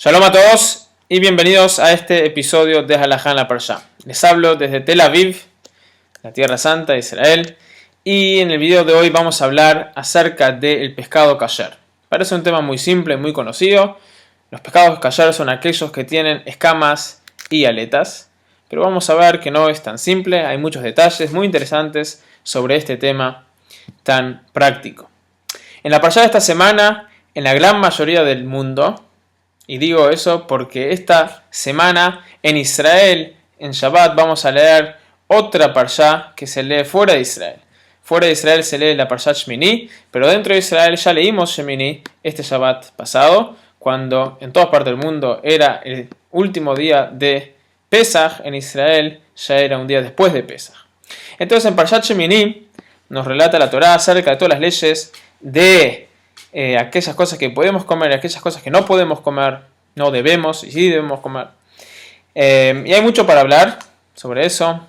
Shalom a todos y bienvenidos a este episodio de Halajá en la Parashá. Les hablo desde Tel Aviv, la Tierra Santa de Israel, y en el video de hoy vamos a hablar acerca del pescado kasher. Parece un tema muy simple, muy conocido. Los pescados kasher son aquellos que tienen escamas y aletas, pero vamos a ver que no es tan simple. Hay muchos detalles muy interesantes sobre este tema tan práctico. En la Parashá de esta semana, en la gran mayoría del mundo, y digo eso porque esta semana en Israel, en Shabbat, vamos a leer otra parashá que se lee fuera de Israel. Fuera de Israel se lee la parashá Shemini, pero dentro de Israel ya leímos Shemini este Shabbat pasado, cuando en todas partes del mundo era el último día de Pesach. En Israel ya era un día después de Pesach. Entonces en parashá Shemini nos relata la Torá acerca de todas las leyes de aquellas cosas que podemos comer y aquellas cosas que no podemos comer, no debemos y sí debemos comer. Y hay mucho para hablar sobre eso.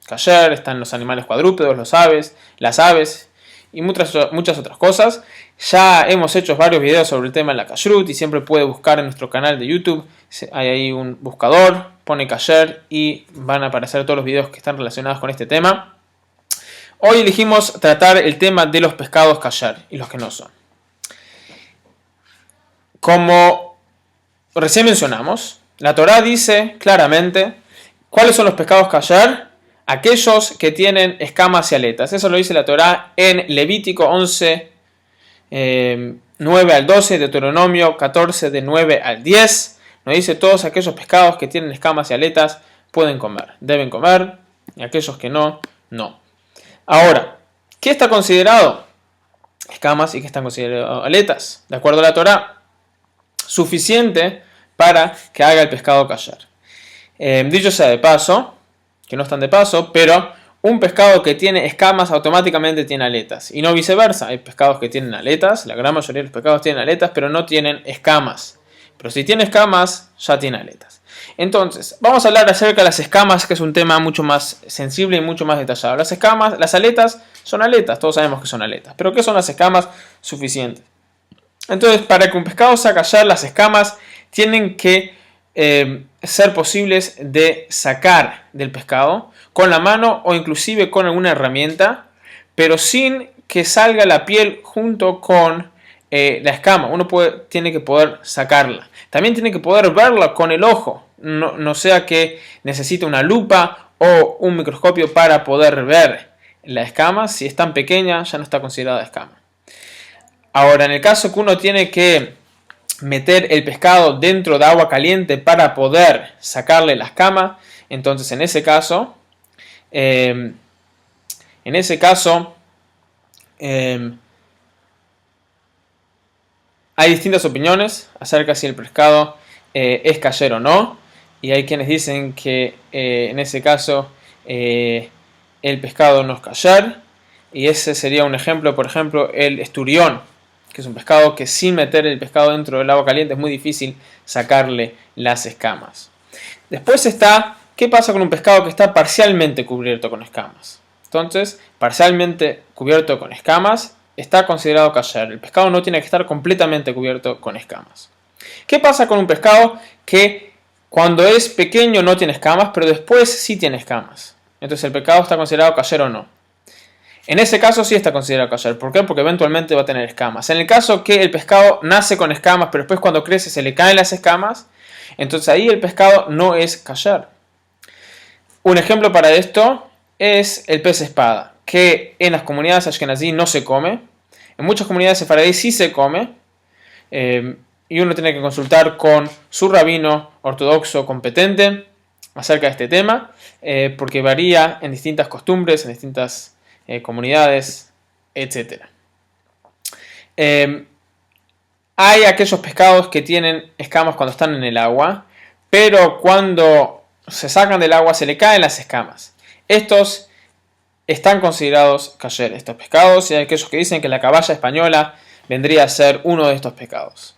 Kasher, están los animales cuadrúpedos, las aves y muchas otras cosas. Ya hemos hecho varios videos sobre el tema de la kashrut y siempre puede buscar en nuestro canal de YouTube. Hay ahí un buscador, pone kasher y van a aparecer todos los videos que están relacionados con este tema. Hoy elegimos tratar el tema de los pescados kasher y los que no son. Como recién mencionamos, la Torá dice claramente cuáles son los pescados kasher, aquellos que tienen escamas y aletas. Eso lo dice la Torá en Levítico 11, 9 al 12, Deuteronomio 14, de 9 al 10. Nos dice todos aquellos pescados que tienen escamas y aletas pueden comer, deben comer, y aquellos que no, no. Ahora, ¿qué está considerado escamas y qué están considerados aletas? De acuerdo a la Torá, suficiente para que haga el pescado kasher. Dicho sea de paso, que no están de paso, pero un pescado que tiene escamas automáticamente tiene aletas, y no viceversa. Hay pescados que tienen aletas, la gran mayoría de los pescados tienen aletas, pero no tienen escamas. Pero si tiene escamas, ya tiene aletas. Entonces, vamos a hablar acerca de las escamas, que es un tema mucho más sensible y mucho más detallado. Las escamas, las aletas son aletas, todos sabemos que son aletas, pero ¿qué son las escamas suficientes? Entonces, para que un pescado sea kasher, las escamas tienen que ser posibles de sacar del pescado con la mano o inclusive con alguna herramienta, pero sin que salga la piel junto con la escama. Uno tiene que poder sacarla. También tiene que poder verla con el ojo, no sea que necesite una lupa o un microscopio para poder ver la escama. Si es tan pequeña, ya no está considerada escama. Ahora, en el caso que uno tiene que meter el pescado dentro de agua caliente para poder sacarle la escama, entonces en ese caso hay distintas opiniones acerca si el pescado es kasher o no, y hay quienes dicen que en ese caso el pescado no es kasher, y ese sería un ejemplo, por ejemplo, el esturión, que es un pescado que sin meter el pescado dentro del agua caliente es muy difícil sacarle las escamas. Después está, ¿qué pasa con un pescado que está parcialmente cubierto con escamas? Entonces, parcialmente cubierto con escamas está considerado kasher. El pescado no tiene que estar completamente cubierto con escamas. ¿Qué pasa con un pescado que cuando es pequeño no tiene escamas, pero después sí tiene escamas? Entonces, ¿el pescado está considerado kasher o no? En ese caso sí está considerado kasher. ¿Por qué? Porque eventualmente va a tener escamas. En el caso que el pescado nace con escamas, pero después cuando crece se le caen las escamas, entonces ahí el pescado no es kasher. Un ejemplo para esto es el pez espada, que en las comunidades ashkenazí no se come. En muchas comunidades sefaradí sí se come. Y uno tiene que consultar con su rabino ortodoxo competente acerca de este tema, porque varía en distintas costumbres, en distintas comunidades, etc. Hay aquellos pescados que tienen escamas cuando están en el agua, pero cuando se sacan del agua se le caen las escamas. Estos están considerados kasher, estos pescados, y hay aquellos que dicen que la caballa española vendría a ser uno de estos pescados.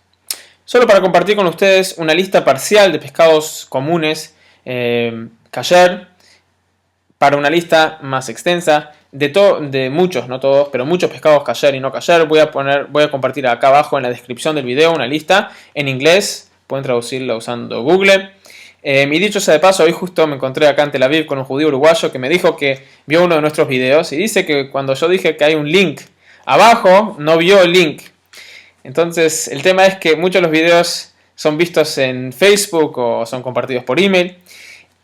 Solo para compartir con ustedes una lista parcial de pescados comunes kasher, para una lista más extensa de muchos, no todos, pero muchos pescados kasher y no kasher. Voy a compartir acá abajo en la descripción del video una lista en inglés pueden traducirlo usando Google. Y dicho sea de paso, hoy justo me encontré acá en Tel Aviv con un judío uruguayo que me dijo que vio uno de nuestros videos y dice que cuando yo dije que hay un link abajo, no vio el link. Entonces el tema es que muchos de los videos son vistos en Facebook o son compartidos por email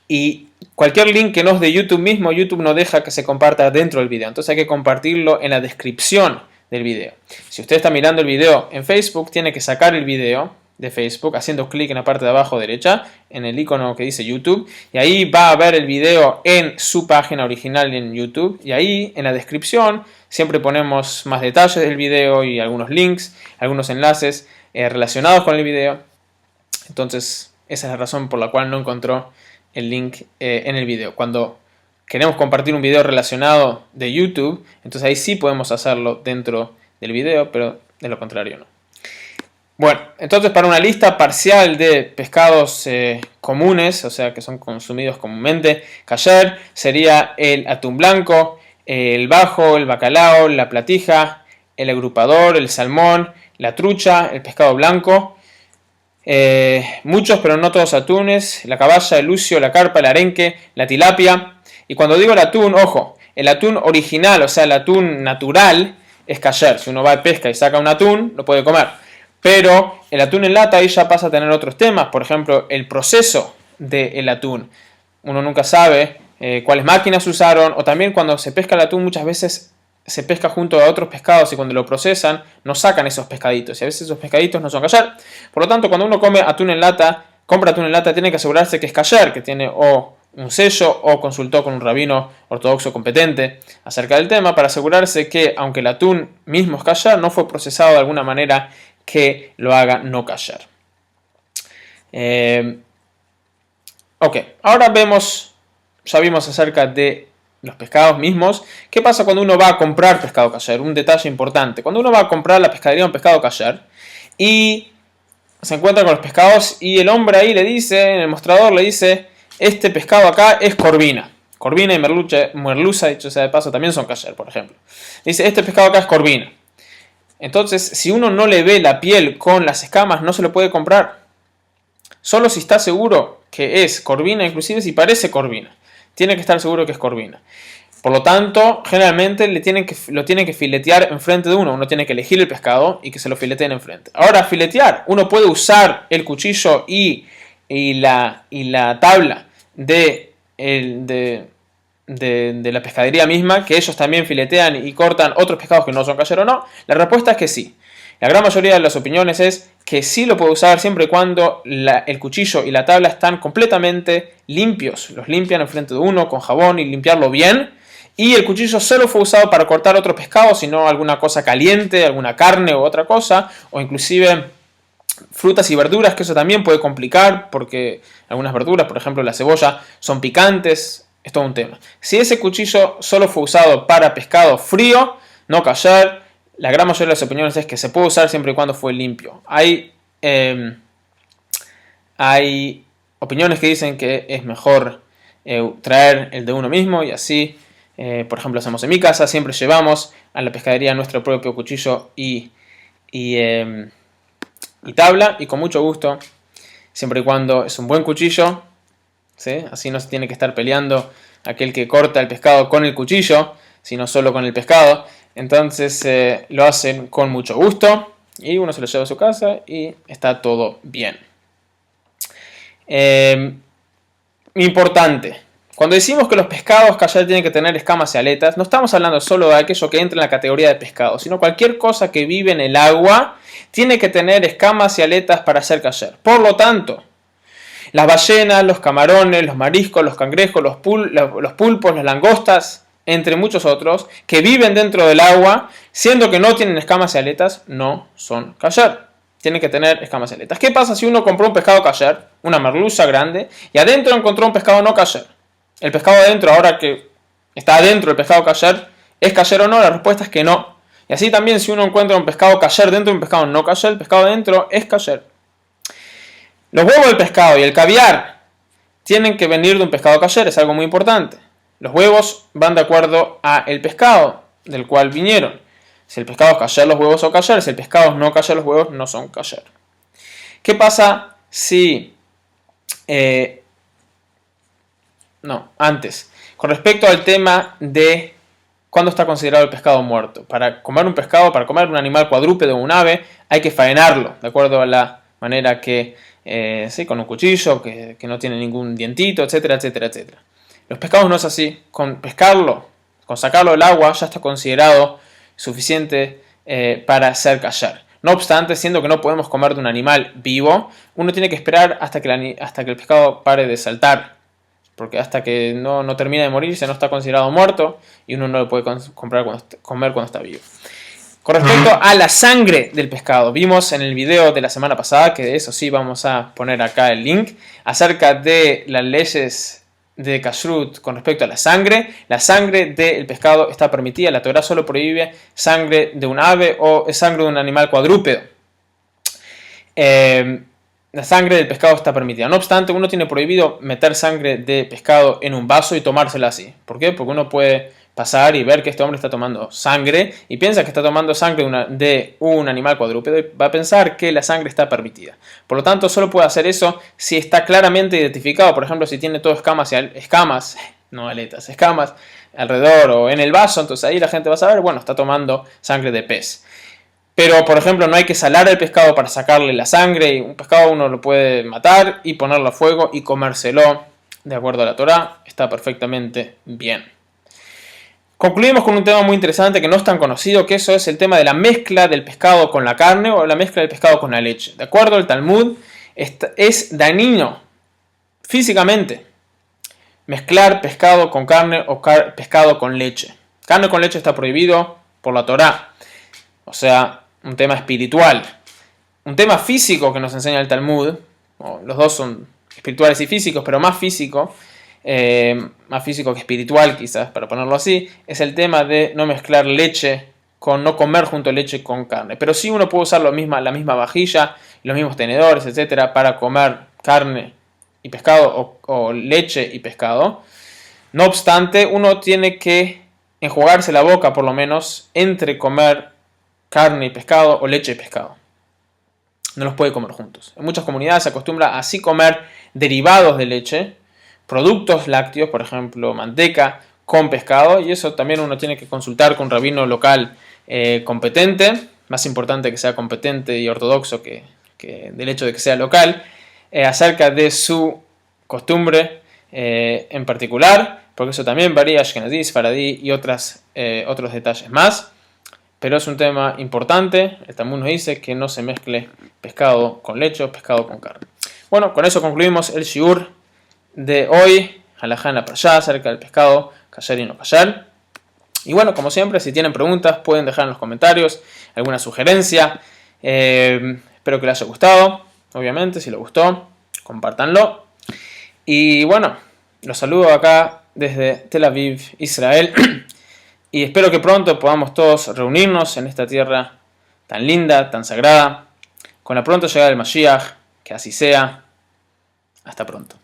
y cualquier link que no es de YouTube mismo, YouTube no deja que se comparta dentro del video. Entonces hay que compartirlo en la descripción del video. Si usted está mirando el video en Facebook, tiene que sacar el video de Facebook haciendo clic en la parte de abajo derecha, en el icono que dice YouTube, y ahí va a ver el video en su página original en YouTube, y ahí en la descripción siempre ponemos más detalles del video y algunos links, algunos enlaces relacionados con el video. Entonces esa es la razón por la cual no encontró el link en el video. Cuando queremos compartir un video relacionado de YouTube, entonces ahí sí podemos hacerlo dentro del video, pero de lo contrario no. Bueno, entonces para una lista parcial de pescados comunes, o sea que son consumidos comúnmente, kasher, sería el atún blanco, el bajo, el bacalao, la platija, el agrupador, el salmón, la trucha, el pescado blanco, muchos pero no todos atunes, la caballa, el lucio, la carpa, el arenque, la tilapia. Y cuando digo el atún, ojo, el atún original, o sea el atún natural, es kasher. Si uno va de pesca y saca un atún, lo puede comer. Pero el atún en lata ahí ya pasa a tener otros temas, por ejemplo, el proceso del atún. Uno nunca sabe cuáles máquinas usaron, o también cuando se pesca el atún muchas veces se pesca junto a otros pescados y cuando lo procesan no sacan esos pescaditos y a veces esos pescaditos no son kasher. Por lo tanto, cuando uno come atún en lata, compra atún en lata, tiene que asegurarse que es kasher, que tiene o un sello o consultó con un rabino ortodoxo competente acerca del tema para asegurarse que aunque el atún mismo es kasher, no fue procesado de alguna manera que lo haga no kasher. Ok, ahora ya vimos acerca de los pescados mismos. ¿Qué pasa cuando uno va a comprar pescado kasher? Un detalle importante. Cuando uno va a comprar la pescadería un pescado kasher y se encuentra con los pescados y el hombre ahí le dice, en el mostrador le dice, este pescado acá es corvina. Corvina y merluza, dicho sea de paso, también son kasher, por ejemplo. Dice, este pescado acá es corvina. Entonces, si uno no le ve la piel con las escamas, no se lo puede comprar. Solo si está seguro que es corvina, inclusive si parece corvina. Tiene que estar seguro que es corvina. Por lo tanto, generalmente lo tienen que filetear enfrente de uno. Uno tiene que elegir el pescado y que se lo fileteen enfrente. Ahora, filetear. Uno puede usar el cuchillo y la tabla de la pescadería misma, que ellos también filetean y cortan otros pescados que no son kasher o no. La respuesta es que sí. La gran mayoría de las opiniones es que sí lo puede usar siempre y cuando el cuchillo y la tabla están completamente limpios. Los limpian enfrente de uno con jabón y limpiarlo bien. Y el cuchillo solo fue usado para cortar otro pescado, sino alguna cosa caliente, alguna carne u otra cosa, o inclusive frutas y verduras, que eso también puede complicar, porque algunas verduras, por ejemplo la cebolla, son picantes. Es todo un tema. Si ese cuchillo solo fue usado para pescado frío, no kasher, la gran mayoría de las opiniones es que se puede usar siempre y cuando fue limpio. Hay opiniones que dicen que es mejor traer el de uno mismo y así, por ejemplo, hacemos en mi casa, siempre llevamos a la pescadería nuestro propio cuchillo y tabla, y con mucho gusto, siempre y cuando es un buen cuchillo, ¿sí? Así no se tiene que estar peleando aquel que corta el pescado con el cuchillo, sino solo con el pescado. Entonces lo hacen con mucho gusto y uno se lo lleva a su casa y está todo bien. Importante, cuando decimos que los pescados kasher tienen que tener escamas y aletas, no estamos hablando solo de aquello que entra en la categoría de pescado, sino cualquier cosa que vive en el agua tiene que tener escamas y aletas para ser kasher. Por lo tanto, las ballenas, los camarones, los mariscos, los cangrejos, los pulpos, las langostas, entre muchos otros, que viven dentro del agua, siendo que no tienen escamas y aletas, no son kasher. Tienen que tener escamas y aletas. ¿Qué pasa si uno compró un pescado kasher, una merluza grande, y adentro encontró un pescado no kasher? El pescado adentro, ahora que está adentro del pescado kasher, ¿es kasher o no? La respuesta es que no. Y así también si uno encuentra un pescado kasher dentro de un pescado no kasher, el pescado adentro es kasher. Los huevos del pescado y el caviar tienen que venir de un pescado kasher, es algo muy importante. Los huevos van de acuerdo al pescado del cual vinieron. Si el pescado es kasher, los huevos son kasher. Si el pescado es no kasher, los huevos no son kasher. ¿Qué pasa si... no, antes. Con respecto al tema de cuándo está considerado el pescado muerto. Para comer un pescado, para comer un animal cuadrúpedo o un ave, hay que faenarlo, de acuerdo a la manera que, sí, con un cuchillo, que no tiene ningún dientito, etcétera, etcétera, etcétera. Los pescados no es así. Con pescarlo, con sacarlo del agua, ya está considerado suficiente para ser kasher. No obstante, siendo que no podemos comer de un animal vivo, uno tiene que esperar hasta que el pescado pare de saltar. Porque hasta que no termina de morirse no está considerado muerto y uno no lo puede comer cuando está vivo. Con respecto a la sangre del pescado, vimos en el video de la semana pasada, que de eso sí vamos a poner acá el link, acerca de las leyes de kashrut con respecto a la sangre. La sangre del pescado está permitida, la Torá solo prohíbe sangre de un ave o sangre de un animal cuadrúpedo. La sangre del pescado está permitida. No obstante, uno tiene prohibido meter sangre de pescado en un vaso y tomársela así. ¿Por qué? Porque uno puede pasar y ver que este hombre está tomando sangre y piensa que está tomando sangre de un animal cuadrúpedo y va a pensar que la sangre está permitida. Por lo tanto, solo puede hacer eso si está claramente identificado. Por ejemplo, si tiene todo escamas, no aletas, escamas alrededor o en el vaso, entonces ahí la gente va a saber, bueno, está tomando sangre de pez. Pero, por ejemplo, no hay que salar el pescado para sacarle la sangre. Y un pescado uno lo puede matar y ponerlo a fuego y comérselo. De acuerdo a la Torá, está perfectamente bien. Concluimos con un tema muy interesante que no es tan conocido, que eso es el tema de la mezcla del pescado con la carne o la mezcla del pescado con la leche. De acuerdo al Talmud, es dañino físicamente mezclar pescado con carne o pescado con leche. Carne con leche está prohibido por la Torá. O sea, un tema espiritual. Un tema físico que nos enseña el Talmud, los dos son espirituales y físicos, pero más físico que espiritual quizás, para ponerlo así, es el tema de no mezclar leche no comer junto leche con carne. Pero sí uno puede usar la misma vajilla, los mismos tenedores, etcétera, para comer carne y pescado o leche y pescado. No obstante, uno tiene que enjuagarse la boca por lo menos entre comer carne y pescado o leche y pescado. No los puede comer juntos. En muchas comunidades se acostumbra a así comer derivados de leche, productos lácteos, por ejemplo, manteca con pescado, y eso también uno tiene que consultar con un rabino local competente, más importante que sea competente y ortodoxo que del hecho de que sea local, acerca de su costumbre en particular, porque eso también varía, Ashkenazí, Sfaradí y otros detalles más. Pero es un tema importante. El Talmud nos dice que no se mezcle pescado con leche o pescado con carne. Bueno, con eso concluimos el shiur de hoy. Halajá en la parashá acerca del pescado kasher y no kasher. Y bueno, como siempre, si tienen preguntas pueden dejar en los comentarios alguna sugerencia. Espero que les haya gustado. Obviamente, si les gustó, compártanlo. Y bueno, los saludo acá desde Tel Aviv, Israel. Y espero que pronto podamos todos reunirnos en esta tierra tan linda, tan sagrada, con la pronta llegada del Mashiach, que así sea. Hasta pronto.